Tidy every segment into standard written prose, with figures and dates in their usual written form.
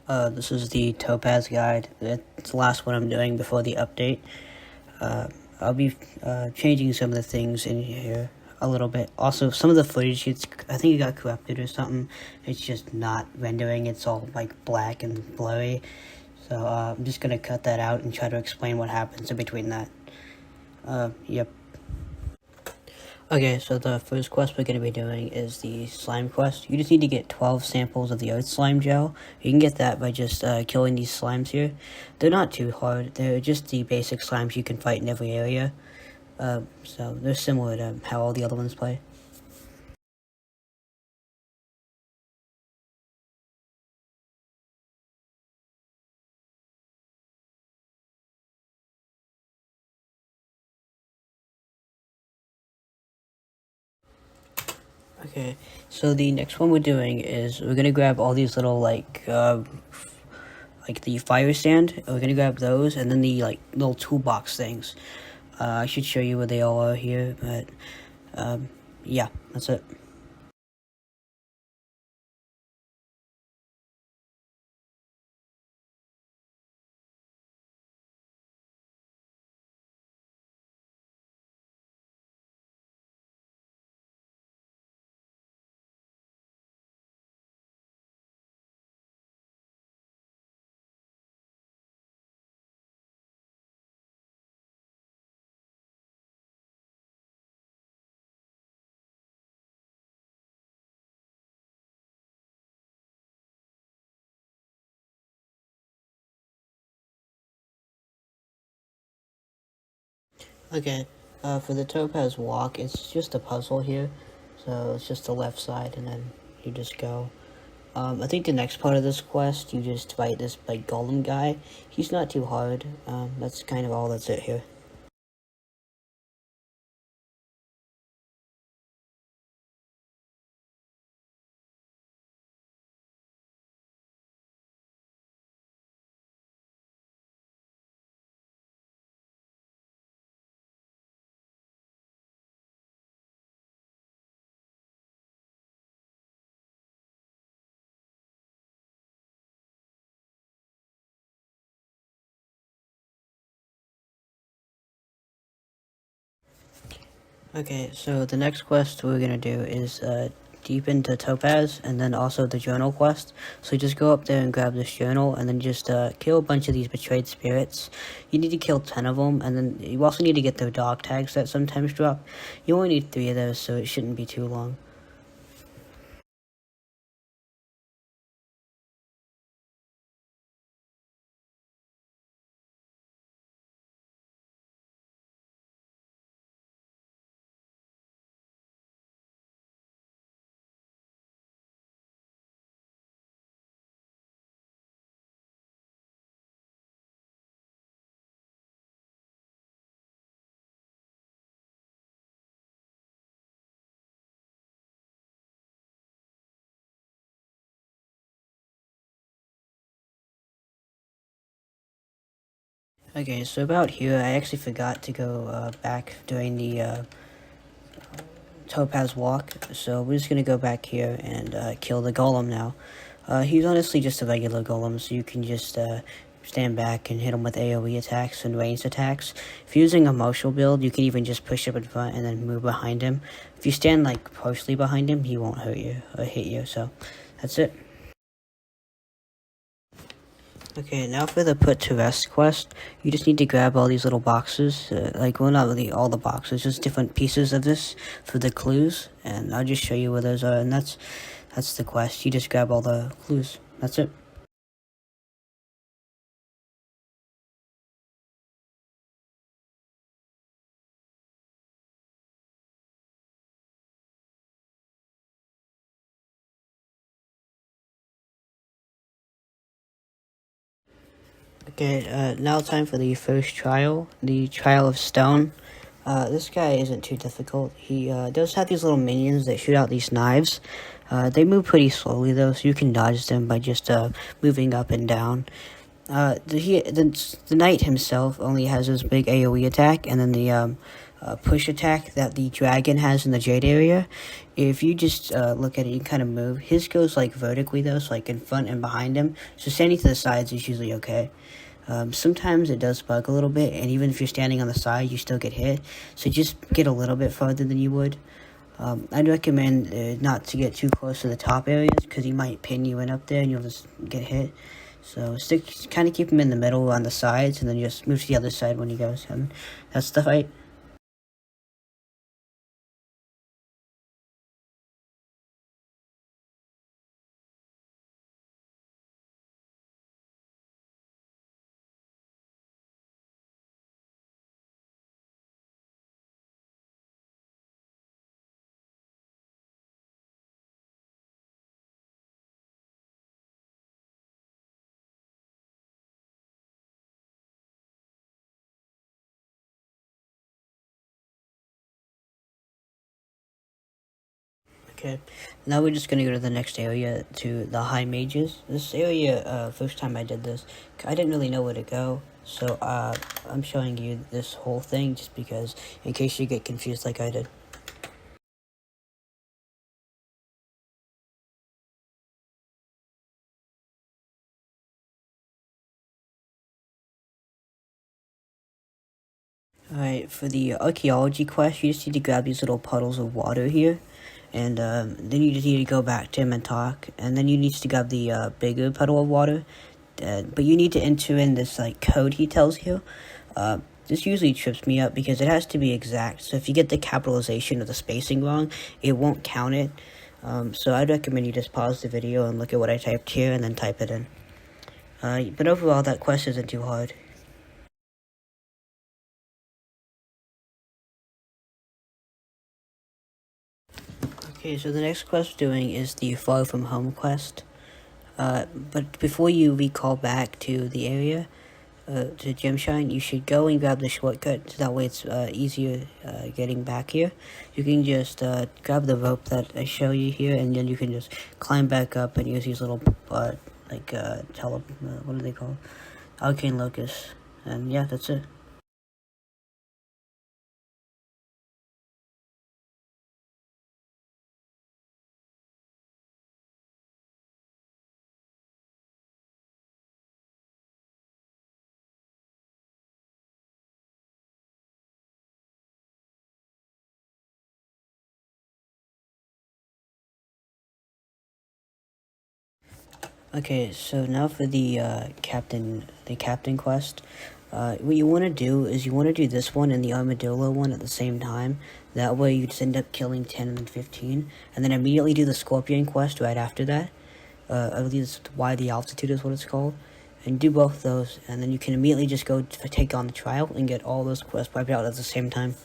This is the Topaz guide. It's the last one I'm doing before the update. I'll be changing some of the things in here a little bit. Also, some of the footage, I think it got corrupted or something. It's just not rendering. It's all like black and blurry. So I'm just gonna cut that out and try to explain what happens in between that. Yep. Okay, so the first quest we're going to be doing is the slime quest. You just need to get 12 samples of the earth slime gel. You can get that by just killing these slimes here. They're not too hard. They're just the basic slimes you can fight in every area. So they're similar to how all the other ones play. Okay, so the next one we're doing is we're gonna grab all these little like the fire stand. We're gonna grab those and then the like little toolbox things. I should show you where they all are here, but yeah, that's it. Okay, for the Topaz walk, it's just a puzzle here. So it's just the left side, and then you just go. I think the next part of this quest, you just fight this like Golem guy. He's not too hard. That's kind of all that's it here. Okay, so the next quest we're gonna do is deep into Topaz, and then also the journal quest. So just go up there and grab this journal, and then just kill a bunch of these betrayed spirits. You need to kill 10 of them, and then you also need to get their dog tags that sometimes drop. You only need 3 of those, so it shouldn't be too long. Okay, so about here, I actually forgot to go back during the Topaz walk, so we're just gonna go back here and kill the Golem now. He's honestly just a regular Golem, so you can just stand back and hit him with AoE attacks and ranged attacks. If you're using a martial build, you can even just push up in front and then move behind him. If you stand like partially behind him, he won't hurt you or hit you, so that's it. Okay, now for the put to rest quest, you just need to grab all these little boxes, well, not really all the boxes, just different pieces of this for the clues, and I'll just show you where those are, and that's the quest. You just grab all the clues. That's it. Okay, now time for the first trial, the Trial of Stone. This guy isn't too difficult. He does have these little minions that shoot out these knives. They move pretty slowly though, so you can dodge them by just moving up and down. The knight himself only has his big AoE attack, and then the push attack that the dragon has in the Jade area. If you just look at it, you kind of move. His goes like vertically though, so like in front and behind him. So standing to the sides is usually okay. Sometimes it does bug a little bit, and even if you're standing on the side, you still get hit. So just get a little bit farther than you would. I'd recommend not to get too close to the top areas, because he might pin you in up there and you'll just get hit. So kind of keep him in the middle on the sides, and then just move to the other side when he goes. And that's the fight. Okay, now we're just gonna go to the next area, to the High Mages. This area, first time I did this, I didn't really know where to go, so I'm showing you this whole thing just because, in case you get confused like I did. Alright, for the archaeology quest, you just need to grab these little puddles of water here. And then you just need to go back to him and talk. And then you need to grab the bigger puddle of water. But you need to enter in this like code he tells you. This usually trips me up because it has to be exact. So if you get the capitalization or the spacing wrong, it won't count it. So I'd recommend you just pause the video and look at what I typed here and then type it in. But overall, that quest isn't too hard. Okay, so the next quest we're doing is the Far From Home quest. But before you recall back to the area, to Gemshine, you should go and grab the shortcut, so that way it's easier getting back here. You can just grab the rope that I show you here, and then you can just climb back up and use these little, what are they called? Arcane locusts. And yeah, that's it. Okay, so now for the captain quest. What you want to do is you want to do this one and the armadillo one at the same time. That way you just end up killing 10 and then 15, and then immediately do the scorpion quest right after that. I believe it's Why the Altitude is what it's called. And do both those, and then you can immediately just go to take on the trial and get all those quests wiped out at the same time.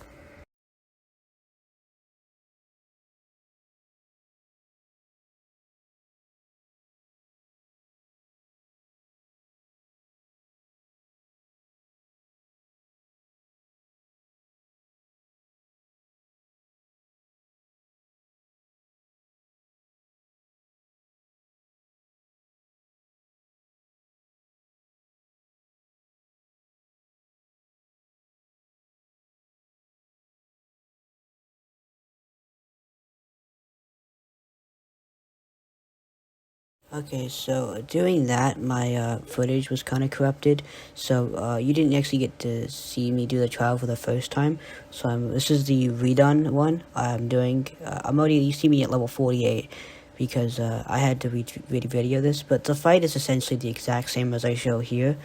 Okay, so doing that, my footage was kind of corrupted, so you didn't actually get to see me do the trial for the first time. So this is the redone one I'm doing. You see me at level 48 because I had to video this, but the fight is essentially the exact same as I show here,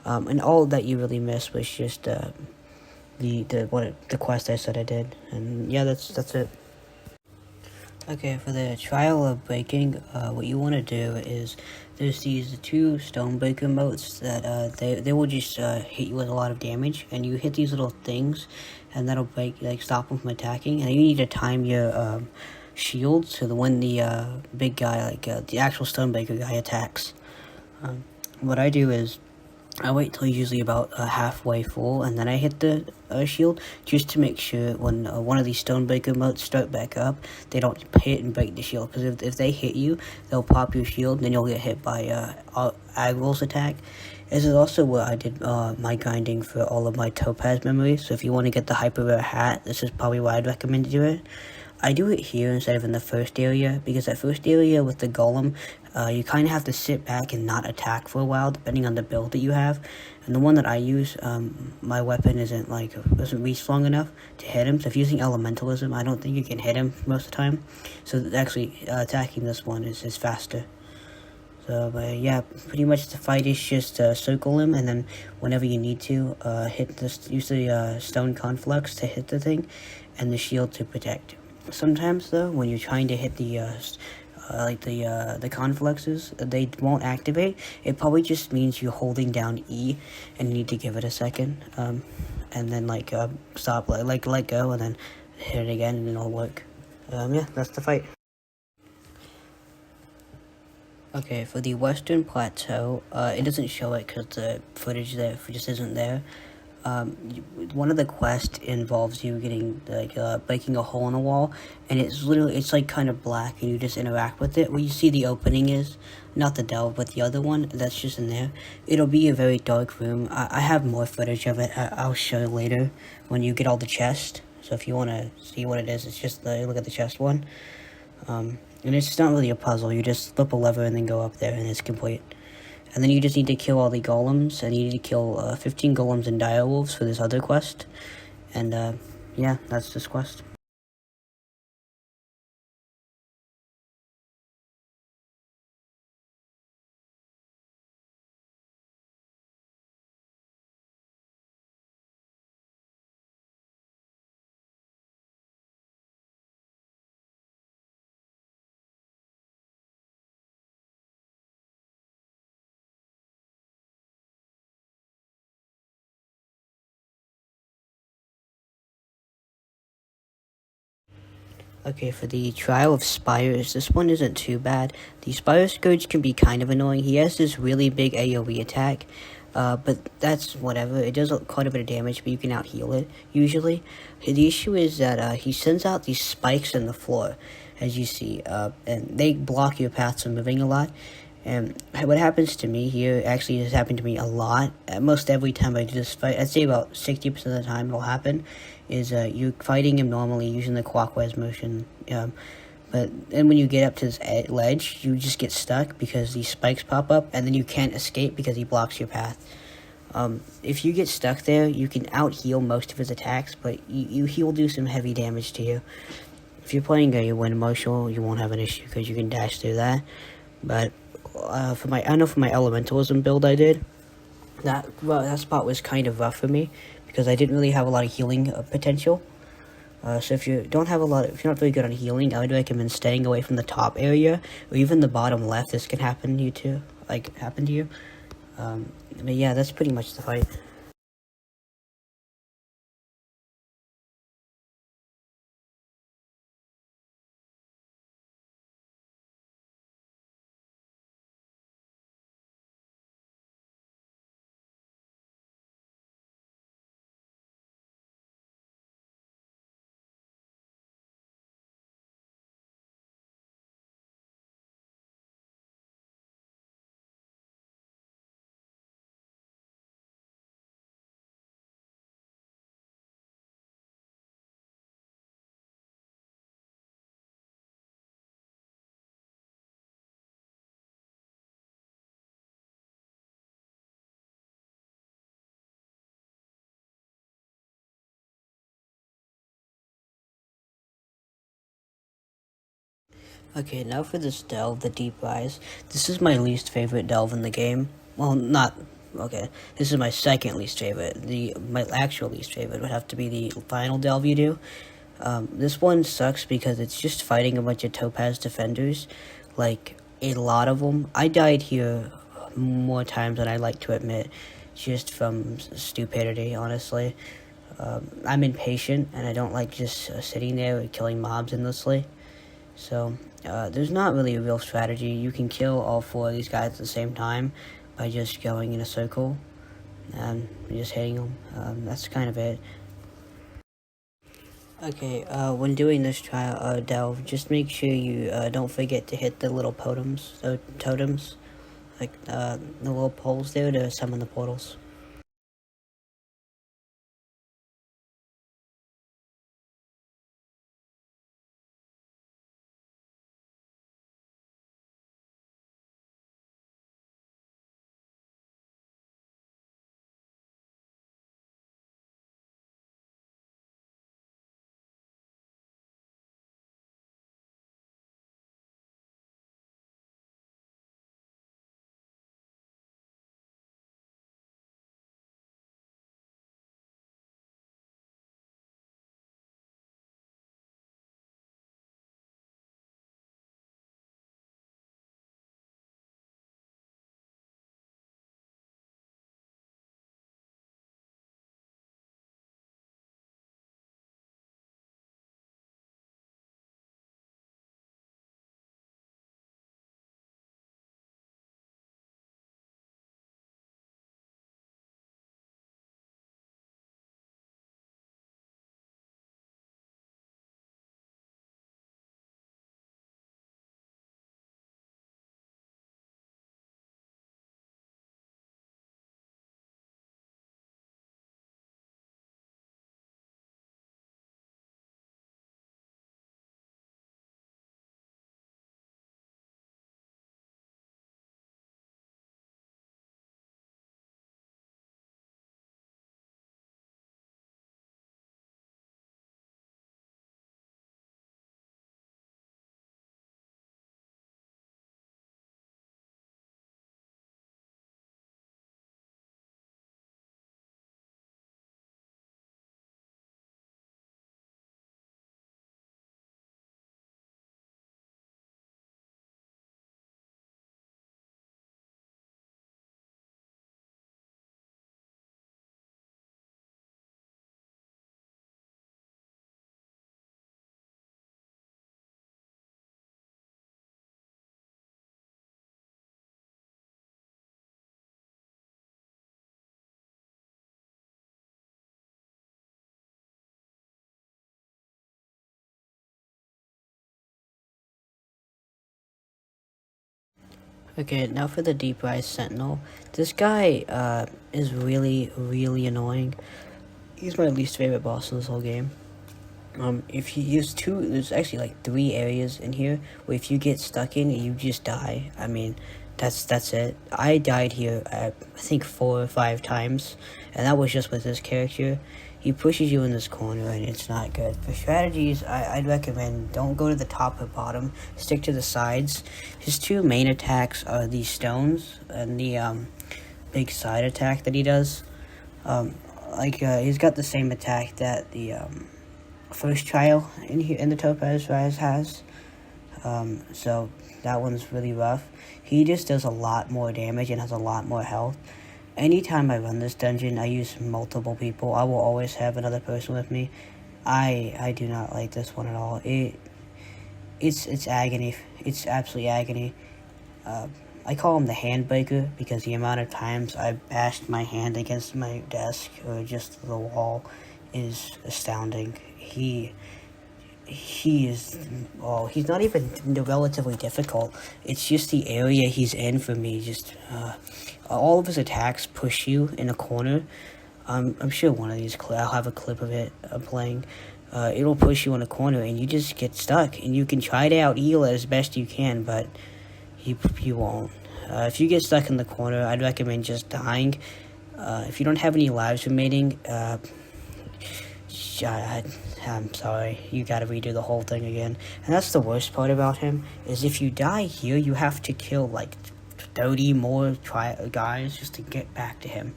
and all that you really missed was just the quest I said I did, and yeah, that's it. Okay, for the trial of breaking, what you want to do is there's these two stonebreaker motes that they will just hit you with a lot of damage, and you hit these little things, and that'll stop them from attacking. And you need to time your shield so that when the big guy, the actual stonebreaker guy, attacks. What I do is I wait till usually about halfway full, and then I hit the shield, just to make sure when one of these stonebreaker motes start back up, they don't hit and break the shield, because if they hit you, they'll pop your shield, and then you'll get hit by Agrol's attack, This is also where I did my grinding for all of my Topaz memories, so if you want to get the hyper rare hat, this is probably where I'd recommend to do it. I do it here instead of in the first area, because that first area with the Golem, you kind of have to sit back and not attack for a while, depending on the build that you have. And the one that I use, my weapon doesn't reach long enough to hit him, so if using Elementalism, I don't think you can hit him most of the time. So actually, attacking this one is faster. So, but yeah, pretty much the fight is just circle him, and then whenever you need to, use the stone conflux to hit the thing, and the shield to protect. Sometimes though, when you're trying to hit the confluxes, they won't activate. It probably just means you're holding down E and you need to give it a second, and then stop, let go, and then hit it again, and then it'll work. Yeah, that's the fight. Okay, for the Western Plateau, it doesn't show it because the footage there just isn't there. One of the quests involves you getting, breaking a hole in the wall, and it's kind of black, and you just interact with it. Where you see the opening is, not the delve, but the other one, that's just in there. It'll be a very dark room. I have more footage of it. I'll show you later when you get all the chests. So if you want to see what it is, it's just look at the chest one. And it's not really a puzzle. You just flip a lever and then go up there, and it's complete. And then you just need to kill all the golems, and you need to kill 15 golems and direwolves for this other quest. And yeah, that's this quest. Okay, for the Trial of Spires, this one isn't too bad. The Spire Scourge can be kind of annoying. He has this really big AoE attack, but that's whatever. It does quite a bit of damage, but you can out-heal it, usually. The issue is that he sends out these spikes in the floor, as you see, and they block your path from moving a lot. And what happens to me here, actually has happened to me a lot. Most every time I do this fight, I'd say about 60% of the time it'll happen, is you're fighting him normally using the clockwise motion. But then when you get up to this ledge, you just get stuck because these spikes pop up, and then you can't escape because he blocks your path. If you get stuck there, you can out-heal most of his attacks, but he will do some heavy damage to you. If you're playing a wind marshal, you won't have an issue because you can dash through that. But for my elementalism build I did, that spot was kind of rough for me because I didn't really have a lot of healing potential. So if you're not very good on healing, I would recommend staying away from the top area or even the bottom left. This can happen to you but yeah, that's pretty much the fight. Okay, now for this delve, the Deeprise. This is my least favorite delve in the game. Well, not... Okay, this is my second least favorite. My actual least favorite would have to be the final delve you do. This one sucks because it's just fighting a bunch of Topaz defenders. Like, a lot of them. I died here more times than I like to admit, just from stupidity, honestly. I'm impatient, and I don't like just sitting there and killing mobs endlessly. So, there's not really a real strategy. You can kill all four of these guys at the same time by just going in a circle and just hitting them. That's kind of it. Okay, when doing this delve, just make sure you don't forget to hit the little totems. like the little poles there to summon the portals. Okay, now for the Deeprise Sentinel. This guy is really, really annoying. He's my least favorite boss in this whole game. If you use there's actually like 3 areas in here where if you get stuck in, you just die. I mean, that's it. I died here, I think 4 or 5 times, and that was just with this character. He pushes you in this corner, and it's not good. For strategies, I'd recommend don't go to the top or bottom. Stick to the sides. His 2 main attacks are these stones and the big side attack that he does. He's got the same attack that the first trial in the Topaz Rise has. So that one's really rough. He just does a lot more damage and has a lot more health. Anytime I run this dungeon, I use multiple people. I will always have another person with me. I do not like this one at all. It's agony. It's absolutely agony. I call him the handbreaker because the amount of times I bashed my hand against my desk or just the wall is astounding. He is, well, he's not even relatively difficult. It's just the area he's in for me. Just all of his attacks push you in a corner. I'm sure one of these I'll have a clip of it playing. It'll push you in a corner and you just get stuck, and you can try to out heal it as best you can, but you won't. If you get stuck in the corner, I'd recommend just dying. If you don't have any lives remaining, I'm sorry, you gotta redo the whole thing again. And that's the worst part about him, is if you die here, you have to kill like 30 more guys just to get back to him.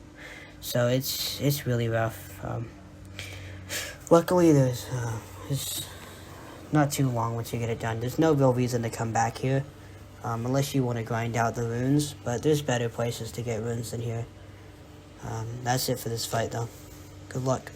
So it's really rough. Luckily, it's not too long once you get it done. There's no real reason to come back here, unless you want to grind out the runes, but there's better places to get runes than here. That's it for this fight, though. Good luck.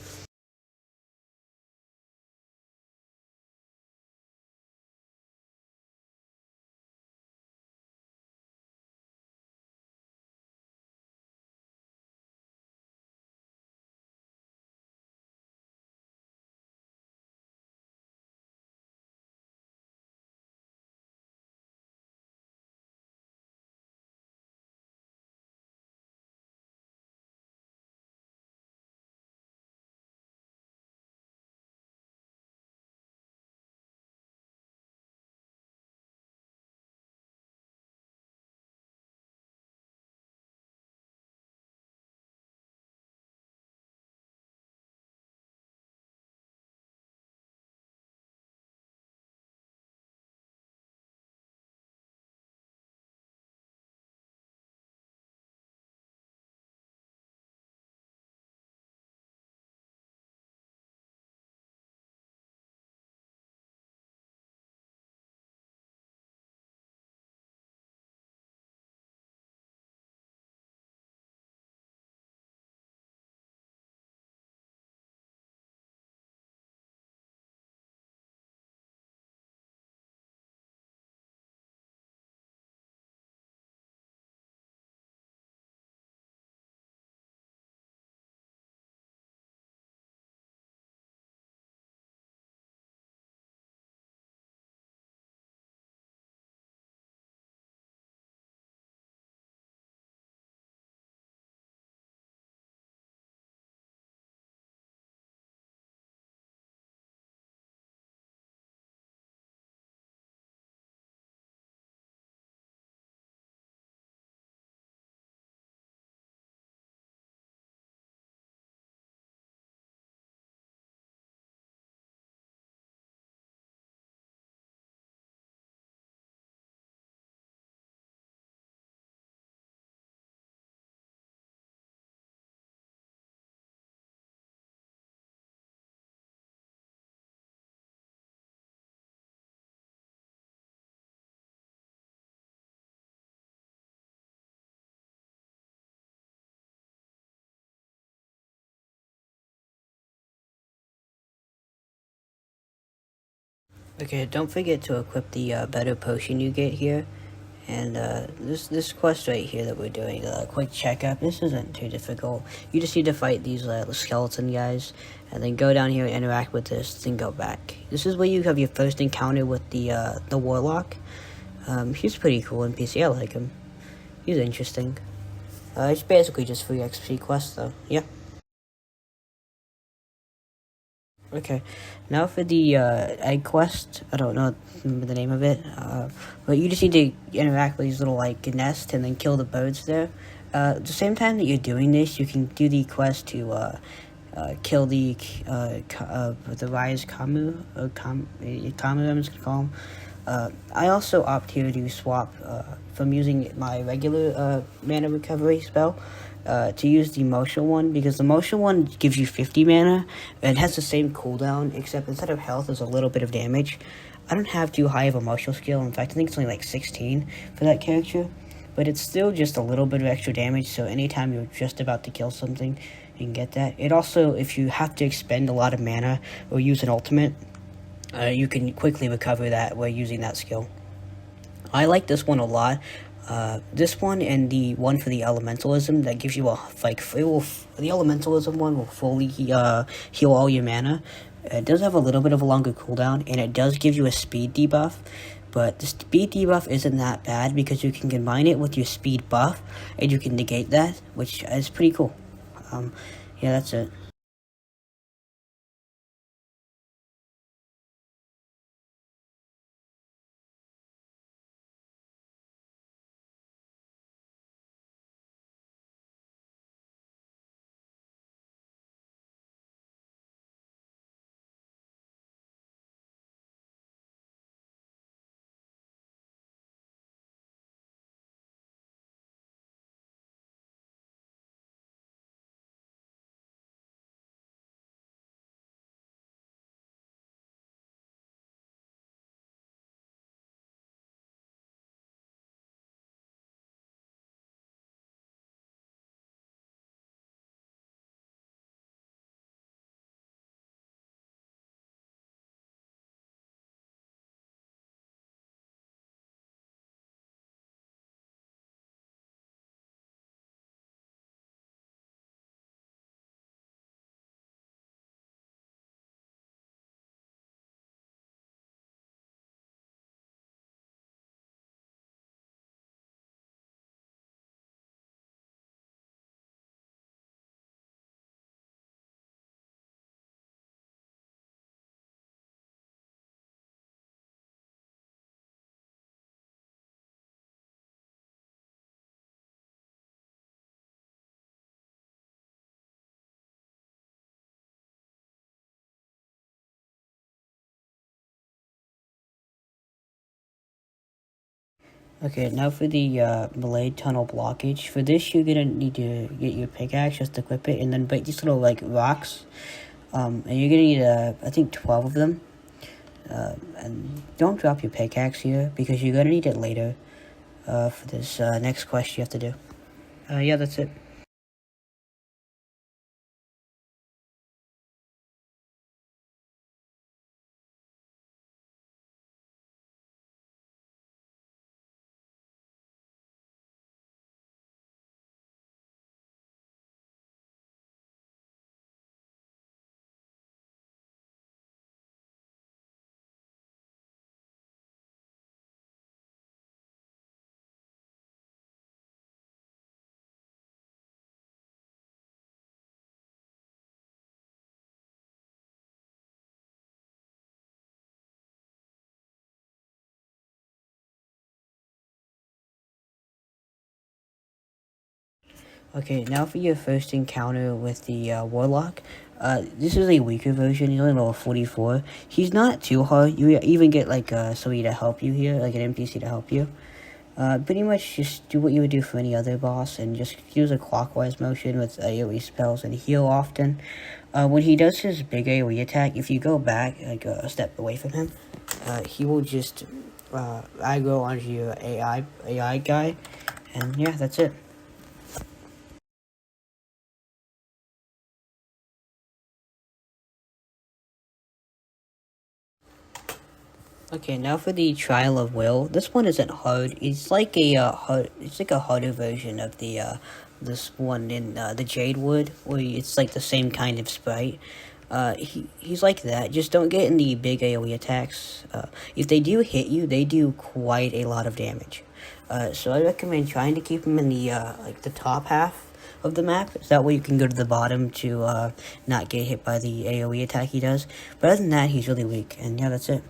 Okay, don't forget to equip the better potion you get here. And this quest right here that we're doing, quick checkup, this isn't too difficult. You just need to fight these skeleton guys, and then go down here and interact with this, then go back. This is where you have your first encounter with the warlock. He's pretty cool NPC, I like him. He's interesting. It's basically just free XP quests though, yeah. Okay, now for the egg quest. I don't know the name of it, but you just need to interact with these little like nests and then kill the birds there. At the same time that you're doing this, you can do the quest to kill the rise Kamu, Kamu, I'm just gonna call him. I also opt here to swap from using my regular mana recovery spell to use the motion one, because the motion one gives you 50 mana and has the same cooldown, except instead of health there's a little bit of damage. I don't have too high of a motion skill. In fact, I think it's only like 16 for that character, but it's still just a little bit of extra damage, so anytime you're just about to kill something, you can get that. It also, if you have to expend a lot of mana or use an ultimate, you can quickly recover that while using that skill. I like this one a lot. This one and the one for the elementalism that gives you a the elementalism one will fully heal all your mana. It does have a little bit of a longer cooldown, and it does give you a speed debuff. But the speed debuff isn't that bad because you can combine it with your speed buff, and you can negate that, which is pretty cool. Yeah, that's it. Okay, now for the Malay Tunnel blockage. For this, you're gonna need to get your pickaxe, just equip it, and then break these little, like, rocks. And you're gonna need, I think, 12 of them. And don't drop your pickaxe here, because you're gonna need it later, for this, next quest you have to do. Yeah, that's it. Okay, now for your first encounter with the Warlock. This is a weaker version. He's only level 44. He's not too hard. You even get like somebody to help you here, like an NPC to help you. Pretty much just do what you would do for any other boss, and just use a clockwise motion with AoE spells and heal often. When he does his big AoE attack, if you go back, like a step away from him, he will just aggro onto your AI guy, and yeah, that's it. Okay, now for the Trial of Will. This one isn't hard. It's like a it's like a harder version of the this one in the Jade Wood, where it's like the same kind of sprite. He's like that. Just don't get in the big AoE attacks. If they do hit you, they do quite a lot of damage. So I recommend trying to keep him in the like the top half of the map. So that way you can go to the bottom to not get hit by the AoE attack he does. But other than that, he's really weak. And yeah, that's it.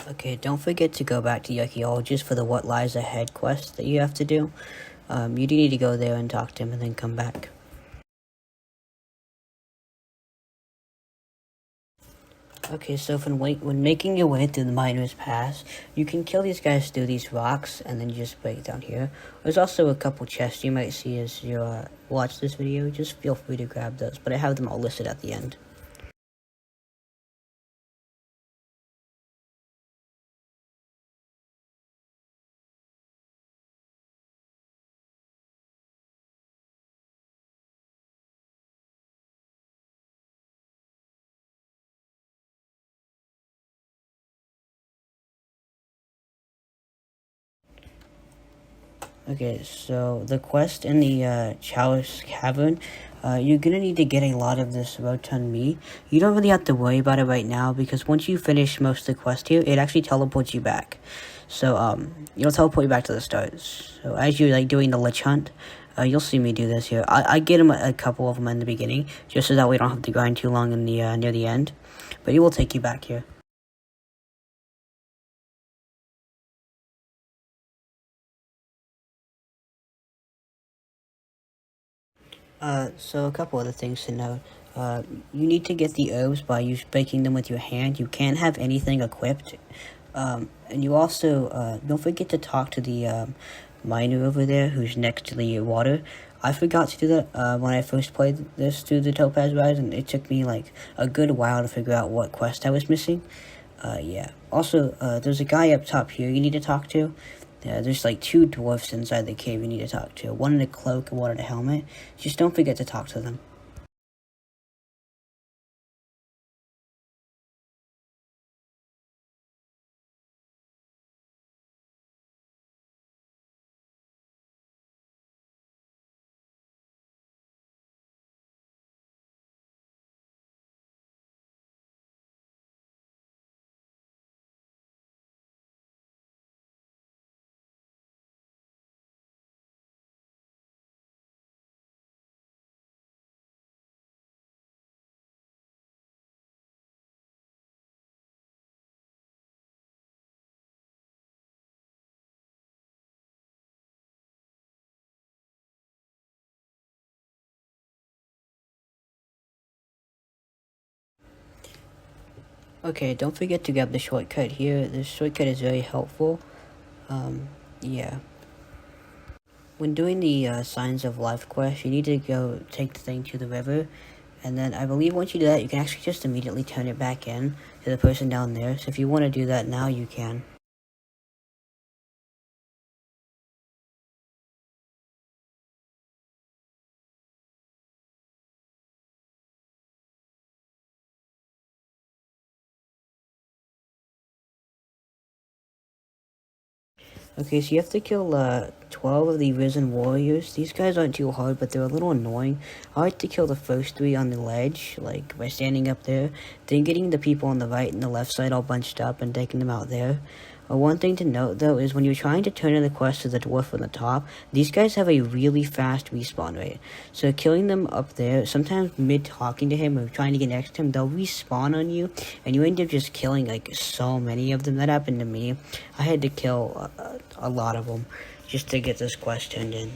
Okay, don't forget to go back to the archaeologist for the What Lies Ahead quest that you have to do. You do need to go there and talk to him and then come back. Okay, so when making your way through the Miner's Pass, you can kill these guys through these rocks and then just break down here. There's also a couple chests you might see as you watch this video. Just feel free to grab those, but I have them all listed at the end. Okay, so the quest in the Chalice Cavern, you're gonna need to get a lot of this rotund meat. You don't really have to worry about it right now because once you finish most of the quest here, it actually teleports you back. So it'll teleport you back to the start. So as you're like doing the Lich Hunt, you'll see me do this here. I get them a couple of them in the beginning, just so that we don't have to grind too long in the near the end. But it will take you back here. So a couple other things to note. You need to get the herbs by breaking them with your hand. You can't have anything equipped. And you also, don't forget to talk to the miner over there who's next to the water. I forgot to do that when I first played this through the Topaz Rise, and it took me like a good while to figure out what quest I was missing. Yeah. Also, there's a guy up top here you need to talk to. There's like two dwarfs inside the cave you need to talk to. One in a cloak and one in a helmet. Just don't forget to talk to them. Okay, don't forget to grab the shortcut here. This shortcut is very helpful. Yeah. When doing the Signs of Life quest, you need to go take the thing to the river. And then I believe once you do that, you can actually just immediately turn it back in to the person down there. So if you want to do that now, you can. Okay, so you have to kill 12 of the Risen Warriors. These guys aren't too hard, but they're a little annoying. I like to kill the first 3 on the ledge, like by standing up there, then getting the people on the right and the left side all bunched up and taking them out there. One thing to note though is when you're trying to turn in the quest to the dwarf on the top, these guys have a really fast respawn rate. So killing them up there, sometimes mid talking to him or trying to get next to him, they'll respawn on you, and you end up just killing like so many of them. That happened to me. I had to kill a lot of them just to get this quest turned in.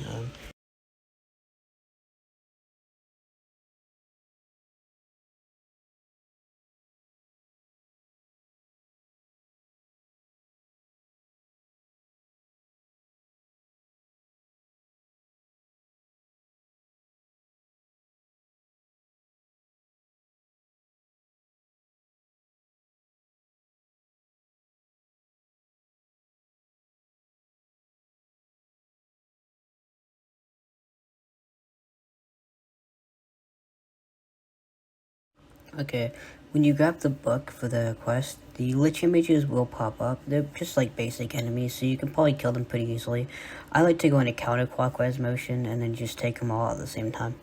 Okay, when you grab the book for the quest, the Lich images will pop up. They're just like basic enemies, so you can probably kill them pretty easily. I like to go in a counterclockwise motion and then just take them all at the same time.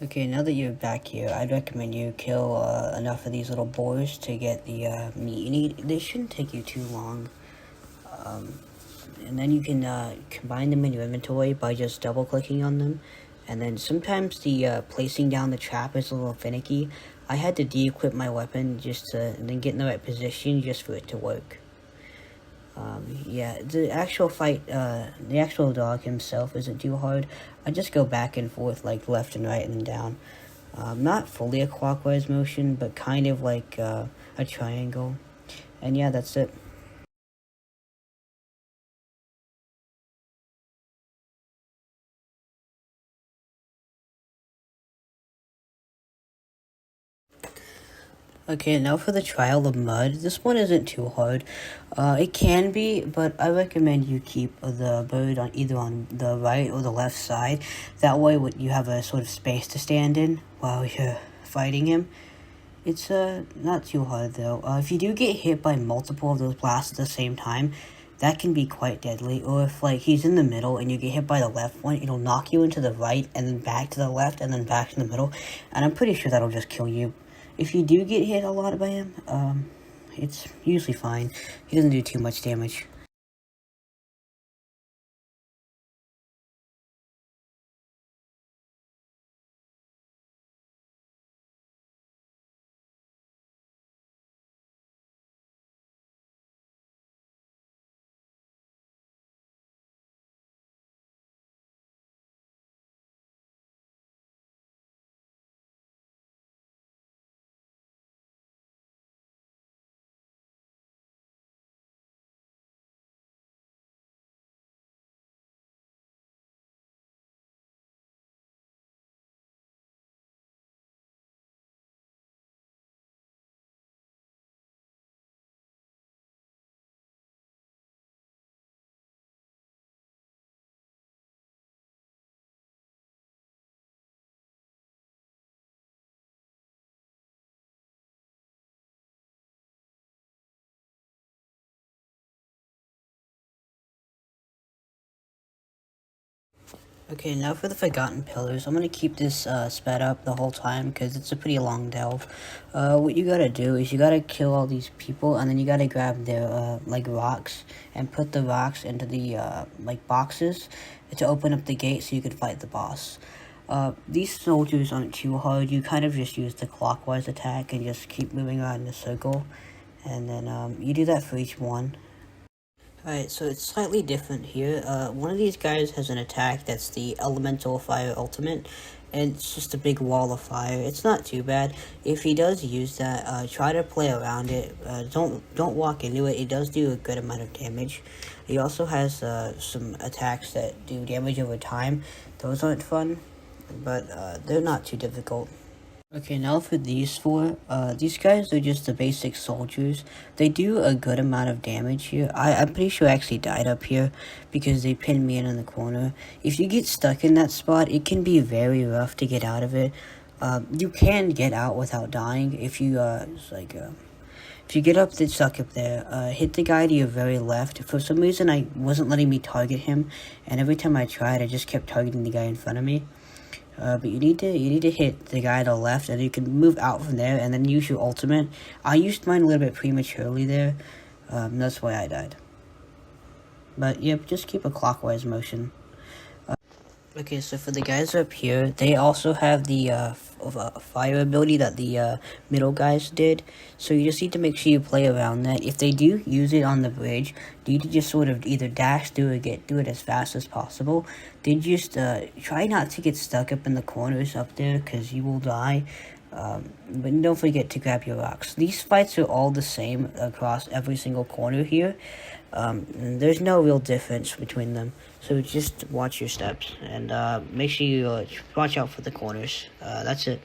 Okay, now that you're back here, I'd recommend you kill enough of these little boars to get the meat you need. They shouldn't take you too long. And then you can combine them in your inventory by just double clicking on them. And then sometimes the placing down the trap is a little finicky. I had to de-equip my weapon just to and then get in the right position just for it to work. Yeah, the actual fight, the actual dog himself isn't too hard. I just go back and forth like left and right and then down. Not fully a clockwise motion, but kind of like a triangle. And yeah, that's it. Okay, now for the Trial of Mud. This one isn't too hard. It can be, but I recommend you keep the bird on either on the right or the left side. That way you have a sort of space to stand in while you're fighting him. It's not too hard though. If you do get hit by multiple of those blasts at the same time, that can be quite deadly. Or if like he's in the middle and you get hit by the left one, it'll knock you into the right and then back to the left and then back to the middle. And I'm pretty sure that'll just kill you. If you do get hit a lot by him, it's usually fine. He doesn't do too much damage. Okay, now for the Forgotten Pillars. I'm going to keep this sped up the whole time because it's a pretty long delve. What you gotta do is you gotta kill all these people and then you gotta grab their like rocks and put the rocks into the like boxes to open up the gate so you can fight the boss. These soldiers aren't too hard. You kind of just use the clockwise attack and just keep moving around in a circle. And then you do that for each one. Alright, so it's slightly different here. One of these guys has an attack that's the Elemental Fire Ultimate, and it's just a big wall of fire. It's not too bad. If he does use that, try to play around it. Don't walk into it. It does do a good amount of damage. He also has some attacks that do damage over time. Those aren't fun, but they're not too difficult. Okay, now for these four, these guys are just the basic soldiers. They do a good amount of damage here. I'm pretty sure I actually died up here because they pinned me in the corner. If you get stuck in that spot, it can be very rough to get out of it. You can get out without dying if you, if you get up, stuck up there, hit the guy to your very left. For some reason, I wasn't letting me target him, and every time I tried, I just kept targeting the guy in front of me. But you need to hit the guy to the left, and you can move out from there, and then use your ultimate. I used mine a little bit prematurely there. That's why I died. But yep, just keep a clockwise motion. Okay, so for the guys up here, they also have the fire ability that the middle guys did. So you just need to make sure you play around that. If they do use it on the bridge, you need to just sort of either dash through or do it as fast as possible. Then just try not to get stuck up in the corners up there, because you will die. But don't forget to grab your rocks. These fights are all the same across every single corner here. There's no real difference between them. So just watch your steps, and make sure you watch out for the corners. That's it.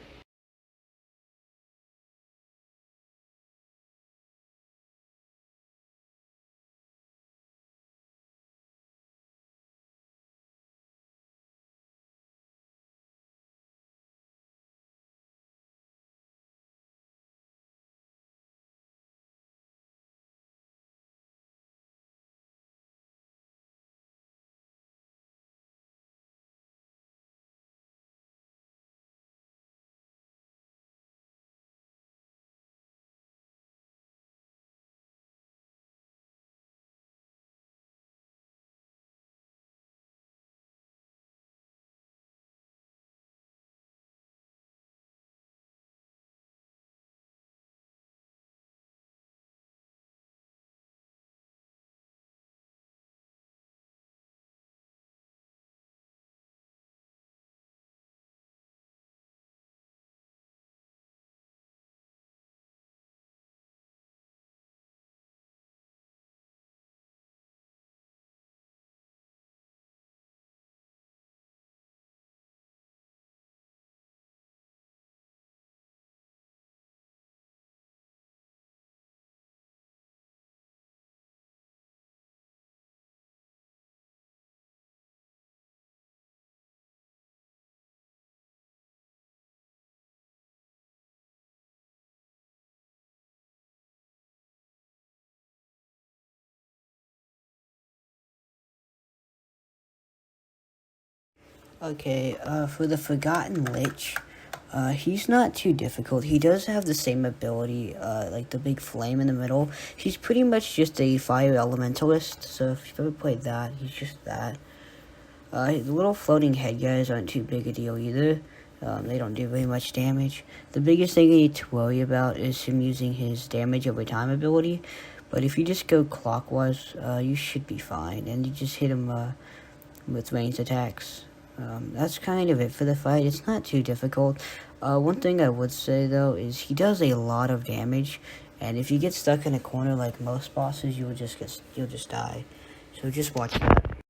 Okay, for the Forgotten Lich, he's not too difficult. He does have the same ability, like the big flame in the middle. He's pretty much just a fire elementalist, so if you've ever played that, he's just that. The little floating head guys aren't too big a deal either. They don't do very much damage. The biggest thing you need to worry about is him using his damage over time ability. But if you just go clockwise, you should be fine. And you just hit him with ranged attacks. That's kind of it for the fight. It's not too difficult. One thing I would say though is he does a lot of damage, and if you get stuck in a corner like most bosses, you'll just die. So just watch that.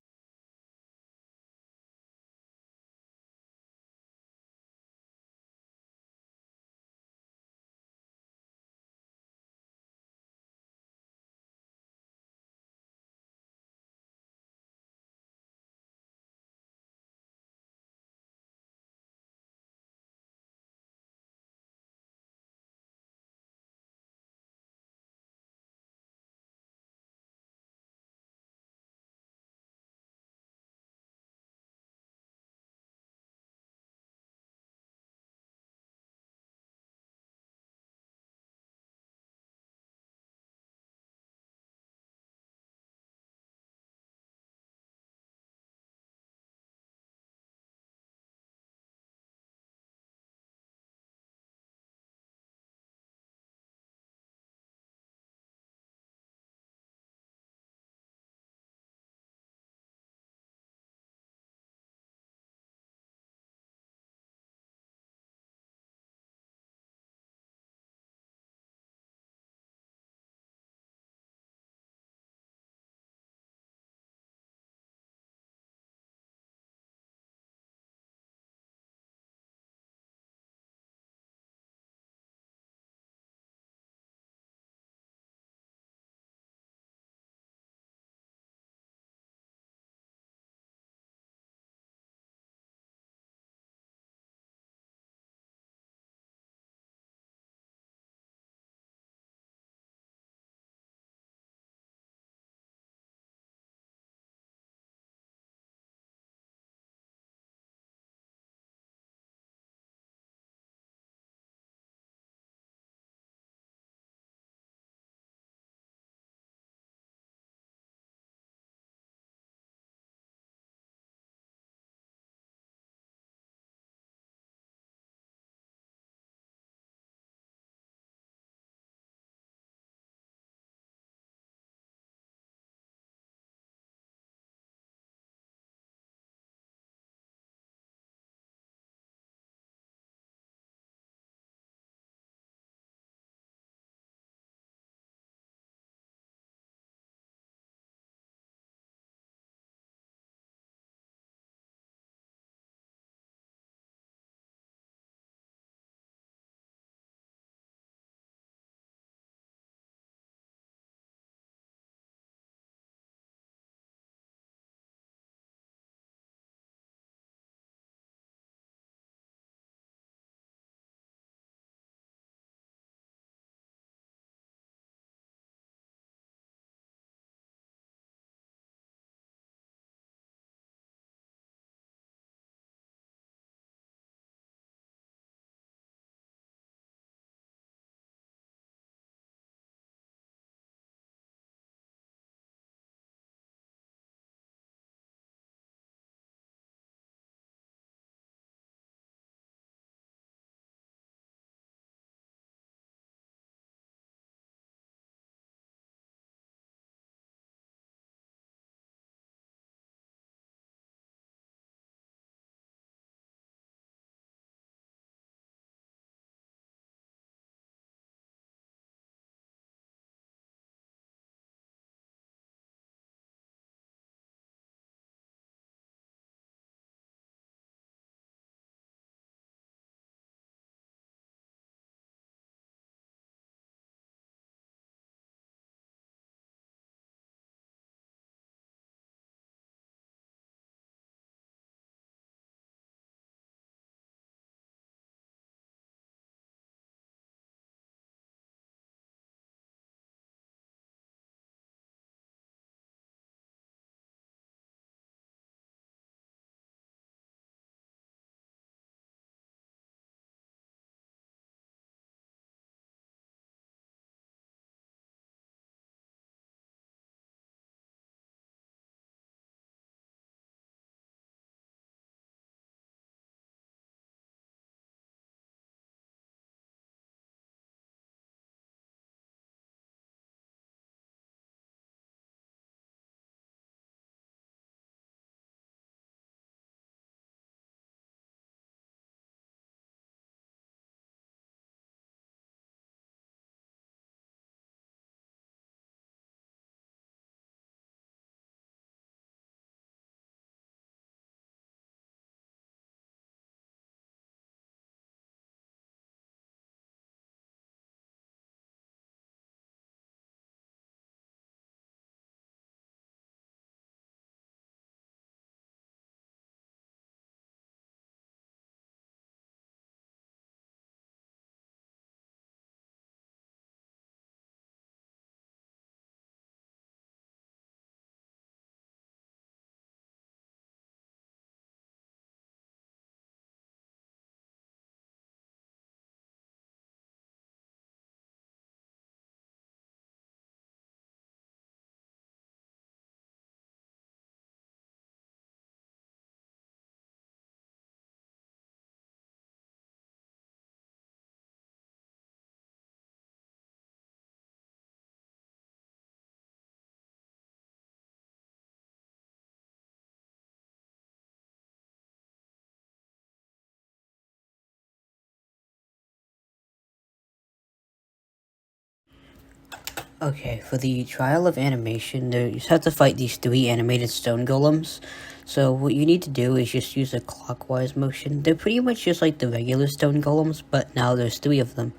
Okay, for the trial of animation, you just have to fight these 3 animated stone golems. So what you need to do is just use a clockwise motion. They're pretty much just like the regular stone golems, but now there's 3 of them.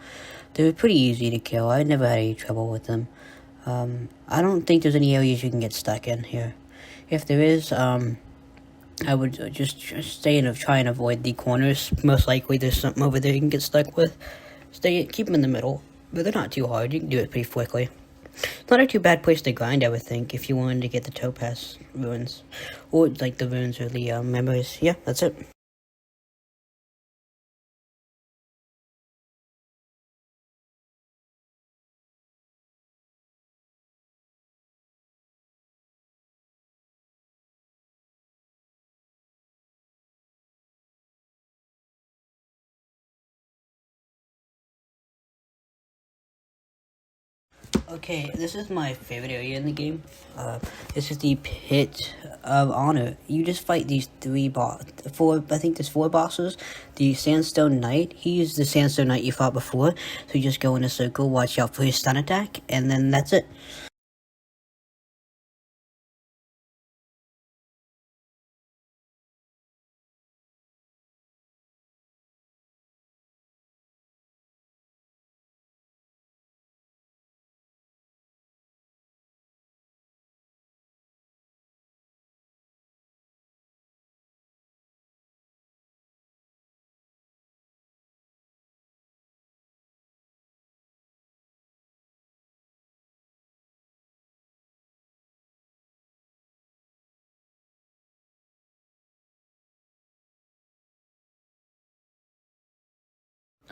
They're pretty easy to kill. I never had any trouble with them. I don't think there's any areas you can get stuck in here. If there is, I would just stay and try and avoid the corners. Most likely there's something over there you can get stuck with. Keep them in the middle, but they're not too hard. You can do it pretty quickly. It's not a too bad place to grind, I would think, if you wanted to get the Topaz ruins. Or, like, the ruins or the, memories. Yeah, that's it. Okay, this is my favorite area in the game. This is the Pit of Honor. You just fight these 4, I think there's 4 bosses. The Sandstone Knight, he's the Sandstone Knight you fought before. So you just go in a circle, watch out for his stun attack, and then that's it.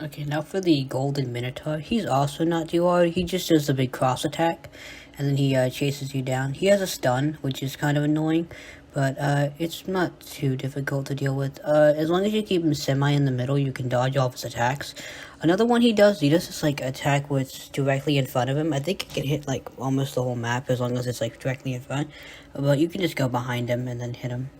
Okay, now for the Golden Minotaur. He's also not too hard. He just does a big cross attack, and then he chases you down. He has a stun, which is kind of annoying, but it's not too difficult to deal with. As long as you keep him semi in the middle, you can dodge all of his attacks. Another one he does this like attack where it's directly in front of him. I think it can hit like almost the whole map as long as it's like directly in front. But you can just go behind him and then hit him.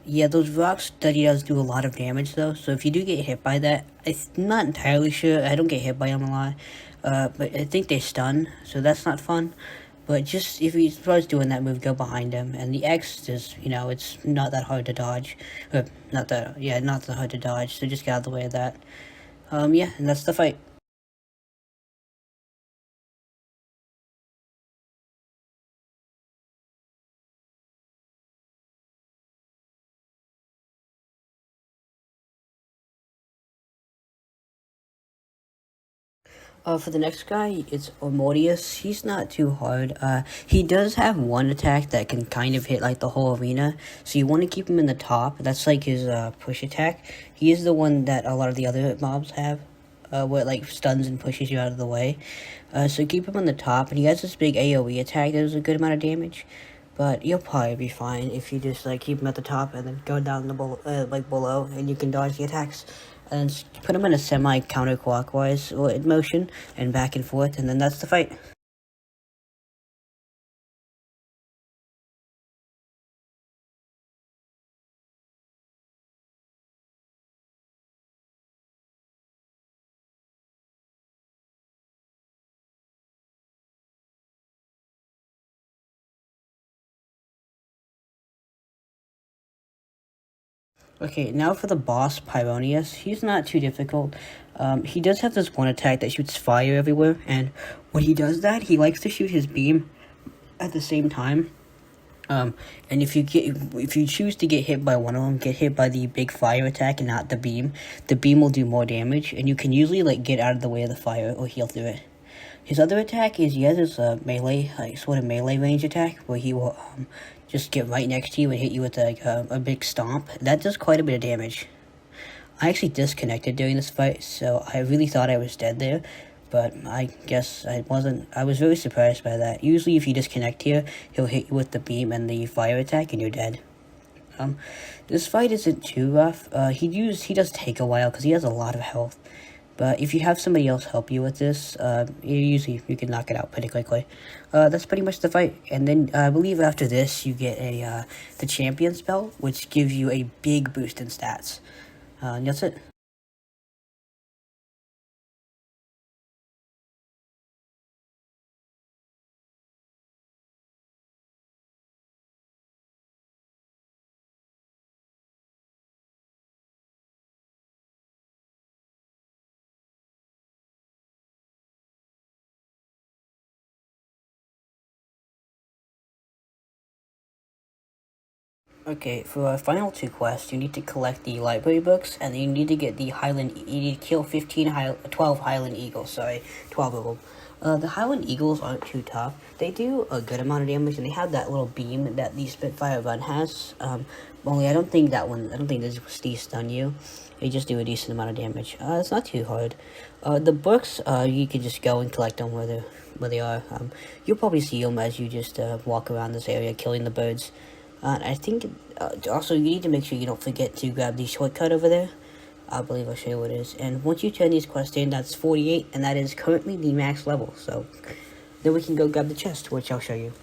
Yeah, those rocks that he does do a lot of damage though, so if you do get hit by that, I'm not entirely sure, I don't get hit by them a lot, but I think they stun, so that's not fun. But just, if he starts doing that move, go behind him, and the X is, it's not that hard to dodge, not that hard to dodge, so just get out of the way of that. Yeah, and that's the fight. For the next guy, it's Mortius. He's not too hard. He does have one attack that can kind of hit, like, the whole arena, so you want to keep him in the top. That's, like, his, push attack. He is the one that a lot of the other mobs have, where it, like, stuns and pushes you out of the way. So keep him on the top, and he has this big AoE attack that does a good amount of damage. But you'll probably be fine if you just, like, keep him at the top and then go down below, and you can dodge the attacks. And put him in a semi-counterclockwise motion, and back and forth, and then that's the fight. Okay, now for the boss, Pyronius. He's not too difficult. He does have this one attack that shoots fire everywhere, and when he does that, he likes to shoot his beam at the same time. And if you choose to get hit by one of them, get hit by the big fire attack and not the beam. The beam will do more damage, and you can usually like get out of the way of the fire or heal through it. His other attack is he has this melee, like sort of melee range attack where he will just get right next to you and hit you with like a big stomp. That does quite a bit of damage. I actually disconnected during this fight, so I really thought I was dead there, but I guess I wasn't. I was very surprised by that. Usually if you disconnect here, he'll hit you with the beam and the fire attack and you're dead. This fight isn't too rough. He does take a while because he has a lot of health. But if you have somebody else help you with this, you can knock it out pretty quickly. That's pretty much the fight. And then I believe after this, you get the champion spell, which gives you a big boost in stats. And that's it. Okay, for our final 2 quests, you need to collect the library books, and you need to get the you need to kill 12 Highland Eagles, sorry, 12 of them. The Highland Eagles aren't too tough. They do a good amount of damage, and they have that little beam that the Spitfire run has. Only I don't think these stun you. They just do a decent amount of damage. It's not too hard. The books, you can just go and collect them where they are. You'll probably see them as you just walk around this area killing the birds. I think, also, you need to make sure you don't forget to grab the shortcut over there. I believe I'll show you what it is. And once you turn these quests in, that's 48, and that is currently the max level. So, then we can go grab the chest, which I'll show you.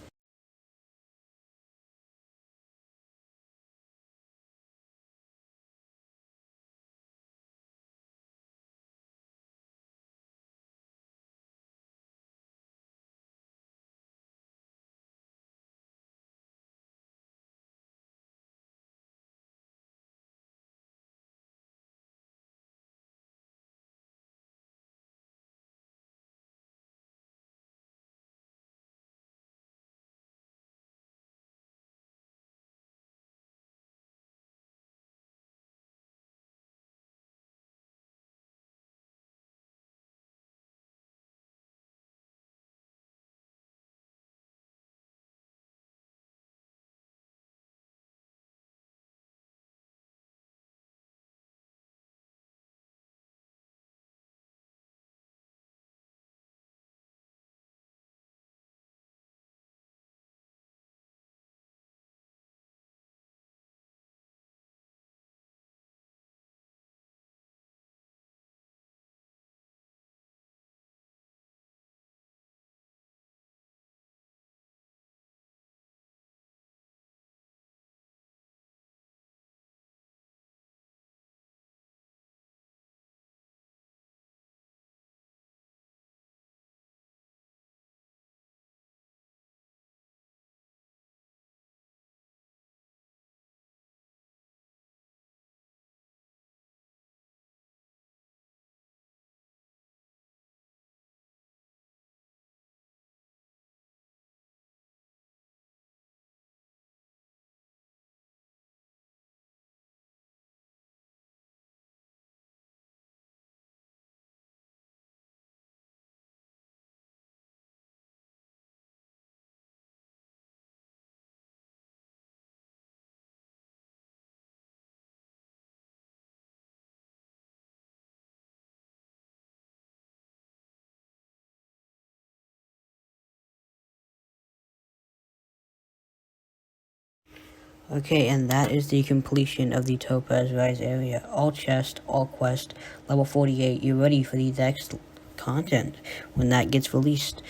Okay, and that is the completion of the Topaz Rise area. All chest, all quest, level 48. You're ready for the next content when that gets released.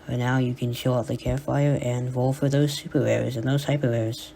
Now you can chill out the campfire and roll for those super rares and those hyper rares.